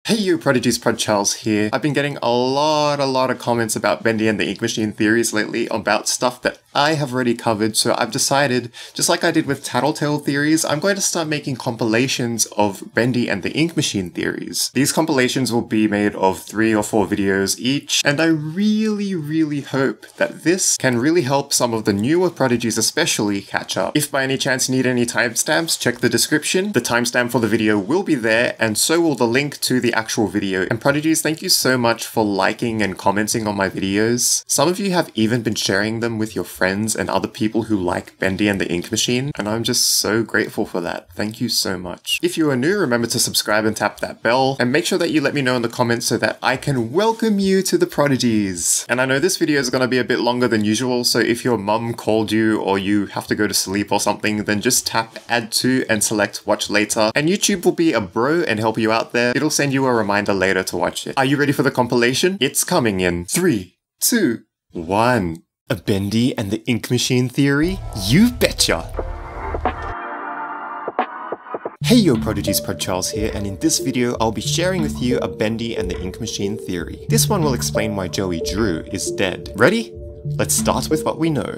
Hey you Prodigies, Charles here. I've been getting a lot of comments about Bendy and the Ink Machine theories lately about stuff that I have already covered, so I've decided, just like I did with Tattletale theories, I'm going to start making compilations of Bendy and the Ink Machine theories. These compilations will be made of 3 or 4 videos each, and I really hope that this can really help some of the newer Prodigies especially catch up. If by any chance you need any timestamps, check the description. The timestamp for the video will be there, and so will the link to the actual video. And Prodigies, thank you so much for liking and commenting on my videos. Some of you have even been sharing them with your friends and other people who like Bendy and the Ink Machine, and I'm just so grateful for that. Thank you so much. If you are new, remember to subscribe and tap that bell, and make sure that you let me know in the comments so that I can welcome you to the Prodigies. And I know this video is going to be a bit longer than usual, so if your mum called you or you have to go to sleep or something, then just tap add to and select watch later, and YouTube will be a bro and help you out there. It'll send you a reminder later to watch it. Are you ready for the compilation? It's coming in 3, 2, 1. A Bendy and the Ink Machine theory? You betcha! Hey yo Prodigies, Charles here, and in this video I'll be sharing with you a Bendy and the Ink Machine theory. This one will explain why Joey Drew is dead. Ready? Let's start with what we know.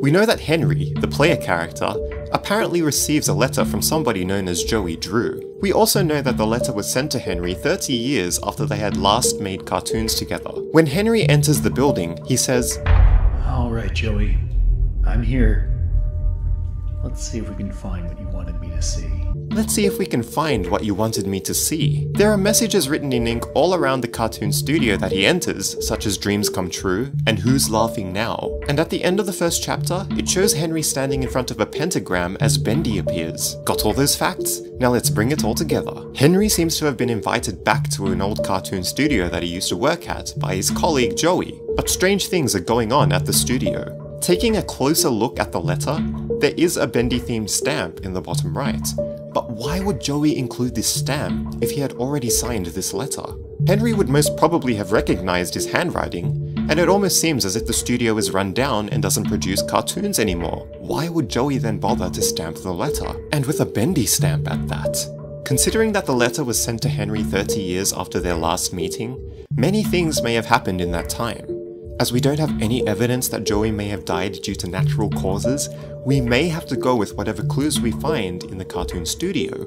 We know that Henry, the player character, apparently receives a letter from somebody known as Joey Drew. We also know that the letter was sent to Henry 30 years after they had last made cartoons together. When Henry enters the building, he says, "Alright, Joey, I'm here. Let's see if we can find what you wanted me to see." Let's see if we can find what you wanted me to see. There are messages written in ink all around the cartoon studio that he enters, such as "Dreams Come True" and "Who's Laughing Now?" And at the end of the first chapter, it shows Henry standing in front of a pentagram as Bendy appears. Got all those facts? Now let's bring it all together. Henry seems to have been invited back to an old cartoon studio that he used to work at by his colleague Joey. But strange things are going on at the studio. Taking a closer look at the letter, there is a Bendy-themed stamp in the bottom right. But why would Joey include this stamp if he had already signed this letter? Henry would most probably have recognized his handwriting, and it almost seems as if the studio is run down and doesn't produce cartoons anymore. Why would Joey then bother to stamp the letter? And with a Bendy stamp at that? Considering that the letter was sent to Henry 30 years after their last meeting, many things may have happened in that time. As we don't have any evidence that Joey may have died due to natural causes, we may have to go with whatever clues we find in the cartoon studio.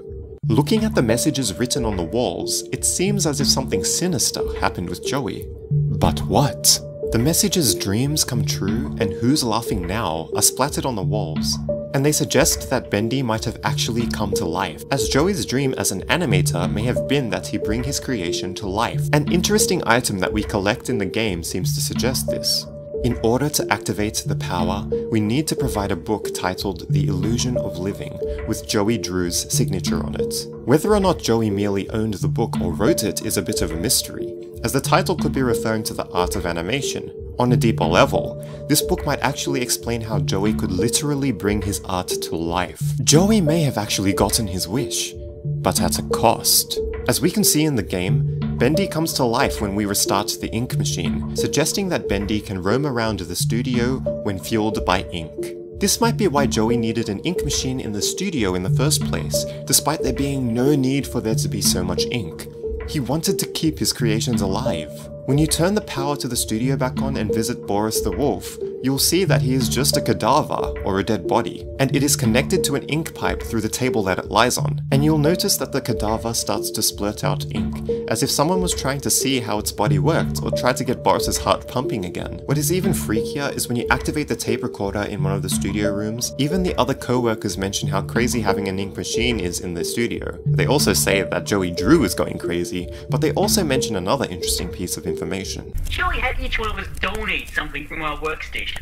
Looking at the messages written on the walls, it seems as if something sinister happened with Joey. But what? The messages "Dreams Come True" and "Who's Laughing Now" are splattered on the walls, and they suggest that Bendy might have actually come to life, as Joey's dream as an animator may have been that he bring his creation to life. An interesting item that we collect in the game seems to suggest this. In order to activate the power, we need to provide a book titled The Illusion of Living, with Joey Drew's signature on it. Whether or not Joey merely owned the book or wrote it is a bit of a mystery, as the title could be referring to the art of animation. On a deeper level, this book might actually explain how Joey could literally bring his art to life. Joey may have actually gotten his wish, but at a cost. As we can see in the game, Bendy comes to life when we restart the ink machine, suggesting that Bendy can roam around the studio when fueled by ink. This might be why Joey needed an ink machine in the studio in the first place, despite there being no need for there to be so much ink. He wanted to keep his creations alive. When you turn the power to the studio back on and visit Boris the Wolf, you'll see that he is just a cadaver, or a dead body, and it is connected to an ink pipe through the table that it lies on, and you'll notice that the cadaver starts to splurt out ink, as if someone was trying to see how its body worked or tried to get Boris's heart pumping again. What is even freakier is when you activate the tape recorder in one of the studio rooms, even the other co-workers mention how crazy having an ink machine is in their studio. They also say that Joey Drew is going crazy, but they also mention another interesting piece of information. Joey had each one of us donate something from our workstation.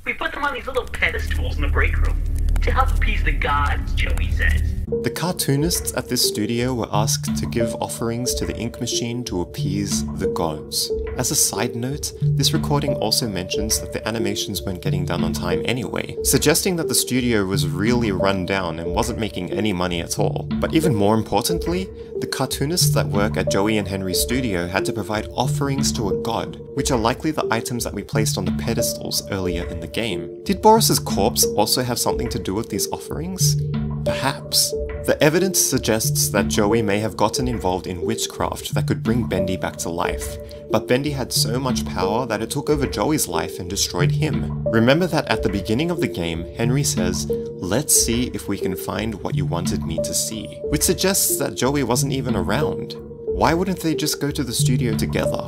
We put them on these little pedestals in the break room to help appease the gods, Joey says. The cartoonists at this studio were asked to give offerings to the ink machine to appease the gods. As a side note, this recording also mentions that the animations weren't getting done on time anyway, suggesting that the studio was really run down and wasn't making any money at all. But even more importantly, the cartoonists that work at Joey and Henry's studio had to provide offerings to a god, which are likely the items that we placed on the pedestals earlier in the game. Did Boris's corpse also have something to do with these offerings? Perhaps. The evidence suggests that Joey may have gotten involved in witchcraft that could bring Bendy back to life, but Bendy had so much power that it took over Joey's life and destroyed him. Remember that at the beginning of the game, Henry says, "Let's see if we can find what you wanted me to see," which suggests that Joey wasn't even around. Why wouldn't they just go to the studio together?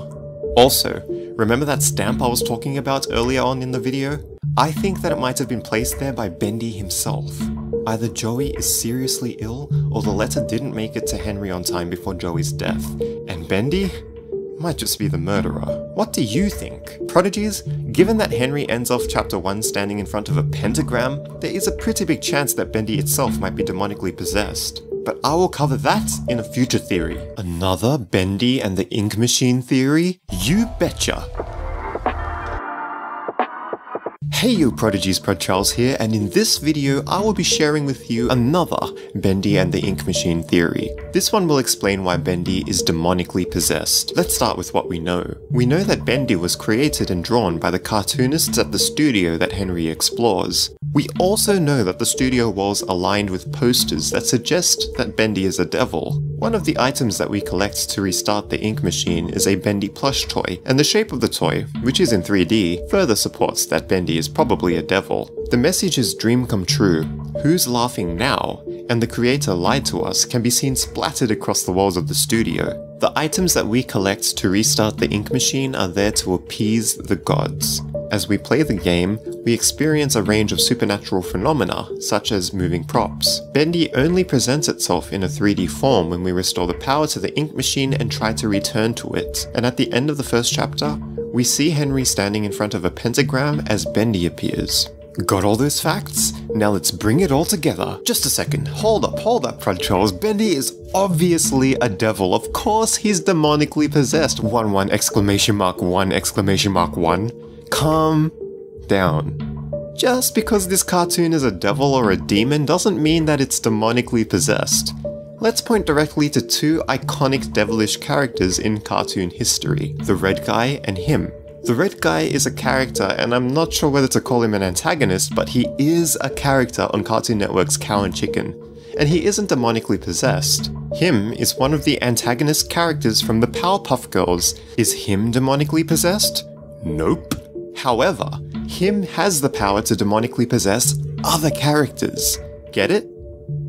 Also, remember that stamp I was talking about earlier on in the video? I think that it might have been placed there by Bendy himself. Either Joey is seriously ill, or the letter didn't make it to Henry on time before Joey's death, and Bendy might just be the murderer. What do you think? Prodigies, given that Henry ends off chapter 1 standing in front of a pentagram, there is a pretty big chance that Bendy itself might be demonically possessed. But I will cover that in a future theory. Another Bendy and the Ink Machine theory? You betcha! Hey yo Prodigies, ProdCharles here, and in this video I will be sharing with you another Bendy and the Ink Machine theory. This one will explain why Bendy is demonically possessed. Let's start with what we know. We know that Bendy was created and drawn by the cartoonists at the studio that Henry explores. We also know that the studio walls are lined with posters that suggest that Bendy is a devil. One of the items that we collect to restart the ink machine is a Bendy plush toy, and the shape of the toy, which is in 3D, further supports that Bendy is probably a devil. The message is "Dream come true. Who's laughing now?" and "The creator lied to us" can be seen splattered across the walls of the studio. The items that we collect to restart the ink machine are there to appease the gods. As we play the game, we experience a range of supernatural phenomena, such as moving props. Bendy only presents itself in a 3D form when we restore the power to the ink machine and try to return to it. And at the end of the first chapter, we see Henry standing in front of a pentagram as Bendy appears. Got all those facts? Now let's bring it all together. Just a second, hold up, ProdCharles. Bendy is obviously a devil. Of course he's demonically possessed. 1 exclamation mark 1 exclamation mark 1. Calm down. Just because this cartoon is a devil or a demon doesn't mean that it's demonically possessed. Let's point directly to two iconic devilish characters in cartoon history, the Red Guy and him. The Red Guy is a character, and I'm not sure whether to call him an antagonist, but he is a character on Cartoon Network's Cow and Chicken, and he isn't demonically possessed. Him is one of the antagonist characters from the Powerpuff Girls. Is him demonically possessed? Nope. However, him has the power to demonically possess other characters. Get it?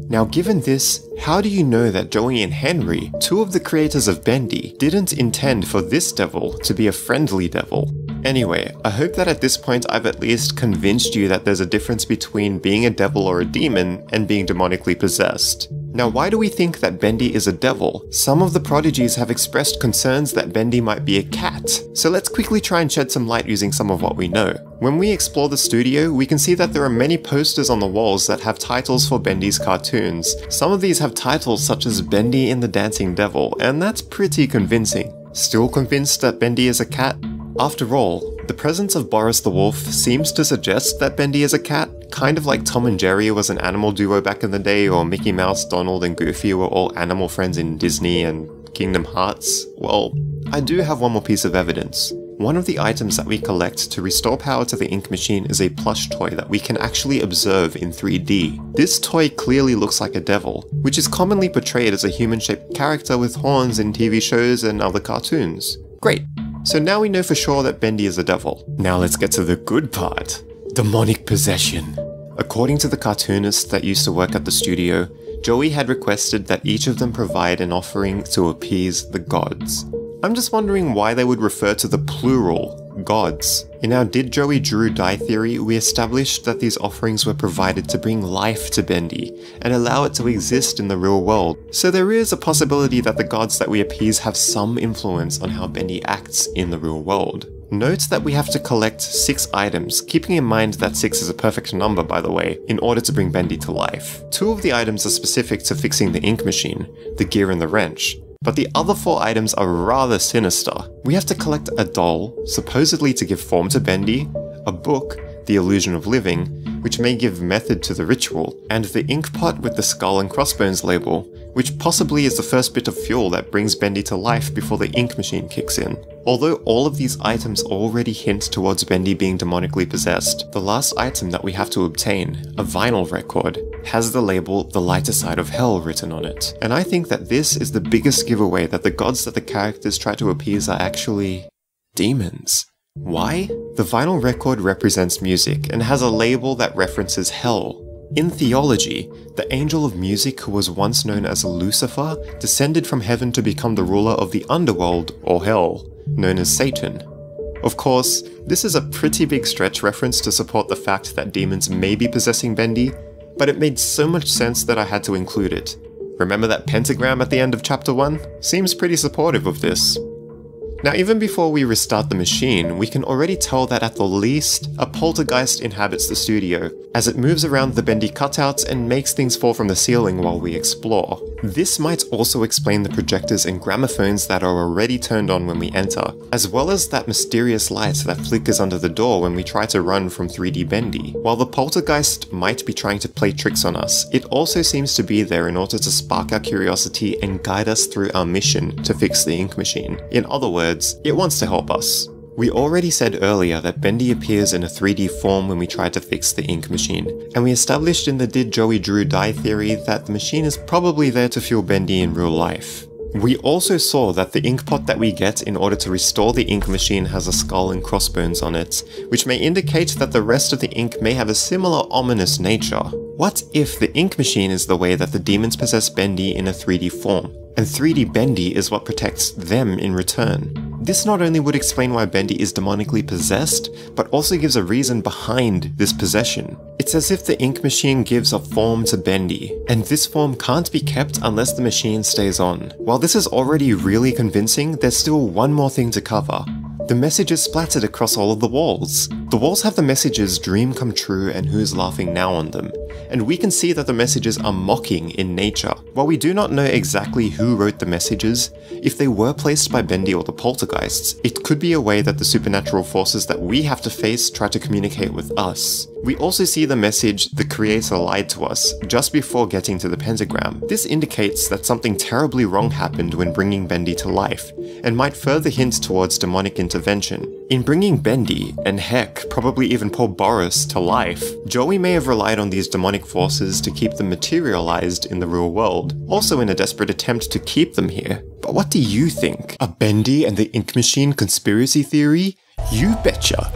Now given this, how do you know that Joey and Henry, two of the creators of Bendy, didn't intend for this devil to be a friendly devil? Anyway, I hope that at this point I've at least convinced you that there's a difference between being a devil or a demon and being demonically possessed. Now why do we think that Bendy is a devil? Some of the prodigies have expressed concerns that Bendy might be a cat, so let's quickly try and shed some light using some of what we know. When we explore the studio, we can see that there are many posters on the walls that have titles for Bendy's cartoons. Some of these have titles such as Bendy and the Dancing Devil, and that's pretty convincing. Still convinced that Bendy is a cat? After all, the presence of Boris the Wolf seems to suggest that Bendy is a cat, kind of like Tom and Jerry was an animal duo back in the day, or Mickey Mouse, Donald and Goofy were all animal friends in Disney and Kingdom Hearts. Well, I do have one more piece of evidence. One of the items that we collect to restore power to the ink machine is a plush toy that we can actually observe in 3D. This toy clearly looks like a devil, which is commonly portrayed as a human-shaped character with horns in TV shows and other cartoons. Great! So now we know for sure that Bendy is a devil. Now let's get to the good part. Demonic possession. According to the cartoonists that used to work at the studio, Joey had requested that each of them provide an offering to appease the gods. I'm just wondering why they would refer to the plural, gods. In our Did Joey Drew Die theory, we established that these offerings were provided to bring life to Bendy and allow it to exist in the real world. So there is a possibility that the gods that we appease have some influence on how Bendy acts in the real world. Note that we have to collect 6 items, keeping in mind that 6 is a perfect number by the way, in order to bring Bendy to life. 2 of the items are specific to fixing the ink machine, the gear and the wrench. But the other 4 items are rather sinister. We have to collect a doll, supposedly to give form to Bendy, a book, The Illusion of Living, which may give method to the ritual, and the ink pot with the skull and crossbones label, which possibly is the first bit of fuel that brings Bendy to life before the ink machine kicks in. Although all of these items already hint towards Bendy being demonically possessed, the last item that we have to obtain, a vinyl record, has the label "The Lighter Side of Hell" written on it. And I think that this is the biggest giveaway that the gods that the characters try to appease are actually demons. Why? The vinyl record represents music and has a label that references hell. In theology, the angel of music who was once known as Lucifer descended from heaven to become the ruler of the underworld, or hell, known as Satan. Of course, this is a pretty big stretch reference to support the fact that demons may be possessing Bendy, but it made so much sense that I had to include it. Remember that pentagram at the end of chapter 1? Seems pretty supportive of this. Now, even before we restart the machine, we can already tell that at the least, a poltergeist inhabits the studio, as it moves around the Bendy cutouts and makes things fall from the ceiling while we explore. This might also explain the projectors and gramophones that are already turned on when we enter, as well as that mysterious light that flickers under the door when we try to run from 3D Bendy. While the poltergeist might be trying to play tricks on us, it also seems to be there in order to spark our curiosity and guide us through our mission to fix the ink machine. In other words, it wants to help us. We already said earlier that Bendy appears in a 3D form when we try to fix the ink machine, and we established in the Did Joey Drew Die theory that the machine is probably there to fuel Bendy in real life. We also saw that the ink pot that we get in order to restore the ink machine has a skull and crossbones on it, which may indicate that the rest of the ink may have a similar ominous nature. What if the ink machine is the way that the demons possess Bendy in a 3D form, and 3D Bendy is what protects them in return? This not only would explain why Bendy is demonically possessed, but also gives a reason behind this possession. It's as if the ink machine gives a form to Bendy, and this form can't be kept unless the machine stays on. While this is already really convincing, there's still one more thing to cover. The messages splattered across all of the walls. The walls have the messages "Dream Come True" and "Who's Laughing Now" on them, and we can see that the messages are mocking in nature. While we do not know exactly who wrote the messages, if they were placed by Bendy or the poltergeists, it could be a way that the supernatural forces that we have to face try to communicate with us. We also see the message "The Creator lied to us" just before getting to the pentagram. This indicates that something terribly wrong happened when bringing Bendy to life, and might further hint towards demonic intervention. In bringing Bendy, and heck, probably even poor Boris, to life, Joey may have relied on these demonic forces to keep them materialized in the real world, also in a desperate attempt to keep them here. But what do you think? A Bendy and the ink machine conspiracy theory? You betcha!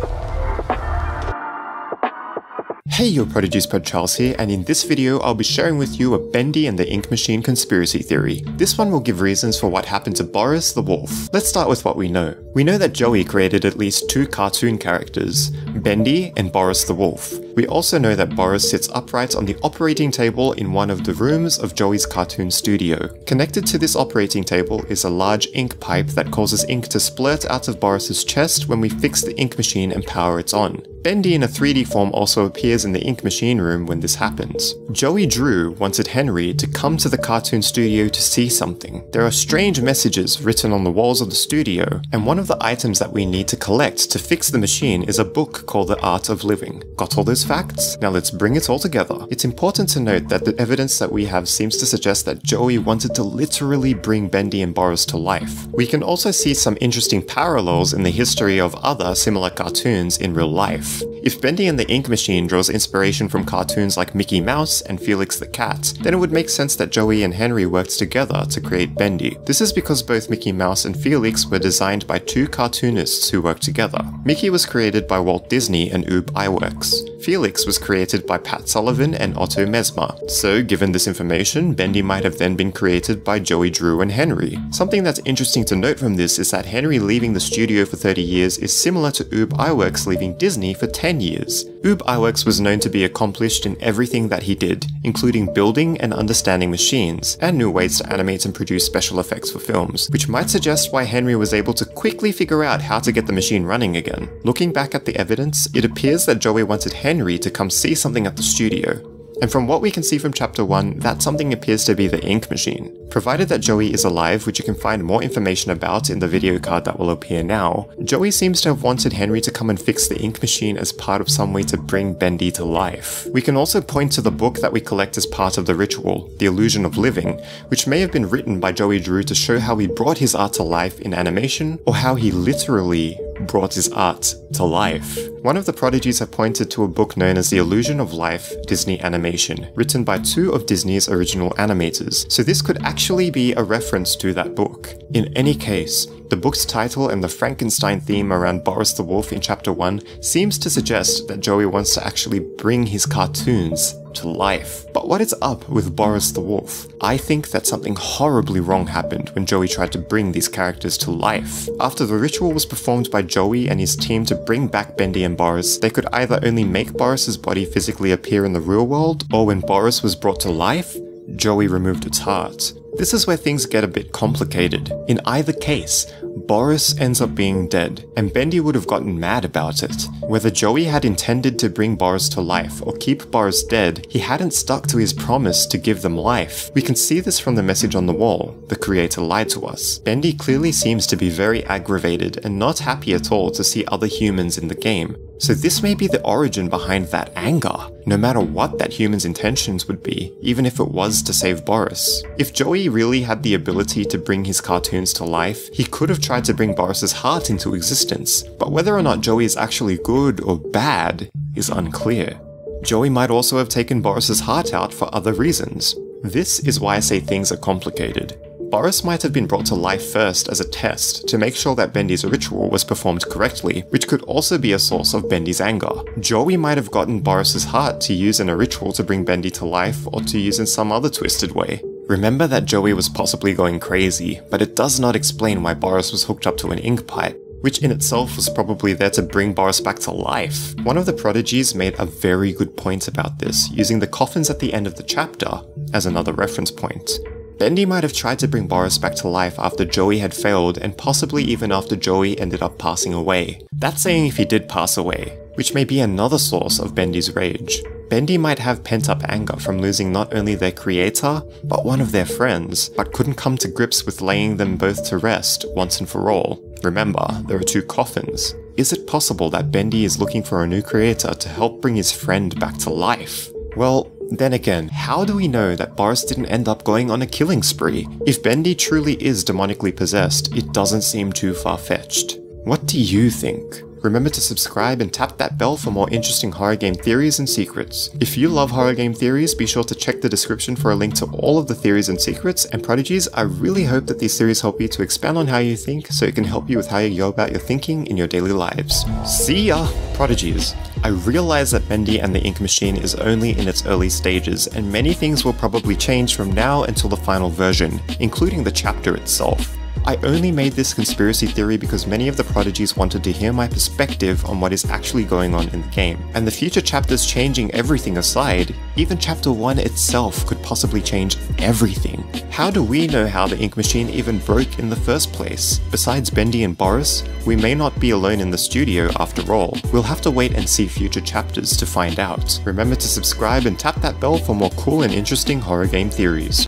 Hey yo Prodigies, Pod Charles here, and in this video I'll be sharing with you a Bendy and the ink machine conspiracy theory. This one will give reasons for what happened to Boris the Wolf. Let's start with what we know. We know that Joey created at least 2 cartoon characters, Bendy and Boris the Wolf. We also know that Boris sits upright on the operating table in one of the rooms of Joey's cartoon studio. Connected to this operating table is a large ink pipe that causes ink to splurt out of Boris's chest when we fix the ink machine and power it on. Bendy in a 3D form also appears in the ink machine room when this happens. Joey Drew wanted Henry to come to the cartoon studio to see something. There are strange messages written on the walls of the studio, and one of the items that we need to collect to fix the machine is a book called The Art of Living. Got all those facts? Now let's bring it all together. It's important to note that the evidence that we have seems to suggest that Joey wanted to literally bring Bendy and Boris to life. We can also see some interesting parallels in the history of other similar cartoons in real life. If Bendy and the ink machine draws inspiration from cartoons like Mickey Mouse and Felix the Cat, then it would make sense that Joey and Henry worked together to create Bendy. This is because both Mickey Mouse and Felix were designed by 2 cartoonists who worked together. Mickey was created by Walt Disney and Ub Iwerks. Felix was created by Pat Sullivan and Otto Mesmer. So, given this information, Bendy might have then been created by Joey Drew and Henry. Something that's interesting to note from this is that Henry leaving the studio for 30 years is similar to Ub Iwerks leaving Disney for 10 years. Ub Iwerks was known to be accomplished in everything that he did, including building and understanding machines, and new ways to animate and produce special effects for films, which might suggest why Henry was able to quickly figure out how to get the machine running again. Looking back at the evidence, it appears that Joey wanted Henry to come see something at the studio. And from what we can see from Chapter 1, that something appears to be the ink machine. Provided that Joey is alive, which you can find more information about in the video card that will appear now, Joey seems to have wanted Henry to come and fix the ink machine as part of some way to bring Bendy to life. We can also point to the book that we collect as part of the ritual, The Illusion of Living, which may have been written by Joey Drew to show how he brought his art to life in animation, or how he literally brought his art to life. One of the prodigies have pointed to a book known as The Illusion of Life Disney Animation, written by two of Disney's original animators, so this could actually be a reference to that book. In any case, the book's title and the Frankenstein theme around Boris the Wolf in Chapter 1 seems to suggest that Joey wants to actually bring his cartoons to life. But what is up with Boris the Wolf? I think that something horribly wrong happened when Joey tried to bring these characters to life. After the ritual was performed by Joey and his team to bring back Bendy and Boris, they could either only make Boris's body physically appear in the real world, or when Boris was brought to life, Joey removed its heart. This is where things get a bit complicated. In either case, Boris ends up being dead, and Bendy would have gotten mad about it. Whether Joey had intended to bring Boris to life or keep Boris dead, he hadn't stuck to his promise to give them life. We can see this from the message on the wall: the creator lied to us. Bendy clearly seems to be very aggravated and not happy at all to see other humans in the game. So this may be the origin behind that anger, no matter what that human's intentions would be, even if it was to save Boris. If Joey really had the ability to bring his cartoons to life, he could have tried to bring Boris's heart into existence, but whether or not Joey is actually good or bad is unclear. Joey might also have taken Boris's heart out for other reasons. This is why I say things are complicated. Boris might have been brought to life first as a test to make sure that Bendy's ritual was performed correctly, which could also be a source of Bendy's anger. Joey might have gotten Boris's heart to use in a ritual to bring Bendy to life, or to use in some other twisted way. Remember that Joey was possibly going crazy, but it does not explain why Boris was hooked up to an ink pipe, which in itself was probably there to bring Boris back to life. One of the prodigies made a very good point about this, using the coffins at the end of the chapter as another reference point. Bendy might have tried to bring Boris back to life after Joey had failed, and possibly even after Joey ended up passing away. That's saying if he did pass away, which may be another source of Bendy's rage. Bendy might have pent-up anger from losing not only their creator, but one of their friends, but couldn't come to grips with laying them both to rest once and for all. Remember, there are two coffins. Is it possible that Bendy is looking for a new creator to help bring his friend back to life? Well, then again, how do we know that Boris didn't end up going on a killing spree? If Bendy truly is demonically possessed, it doesn't seem too far-fetched. What do you think? Remember to subscribe and tap that bell for more interesting horror game theories and secrets. If you love horror game theories, be sure to check the description for a link to all of the theories and secrets. And prodigies, I really hope that these theories help you to expand on how you think, so it can help you with how you go about your thinking in your daily lives. See ya, prodigies! I realize that Bendy and the Ink Machine is only in its early stages, and many things will probably change from now until the final version, including the chapter itself. I only made this conspiracy theory because many of the prodigies wanted to hear my perspective on what is actually going on in the game. And the future chapters changing everything aside, even Chapter 1 itself could possibly change everything. How do we know how the Ink Machine even broke in the first place? Besides Bendy and Boris, we may not be alone in the studio after all. We'll have to wait and see future chapters to find out. Remember to subscribe and tap that bell for more cool and interesting horror game theories.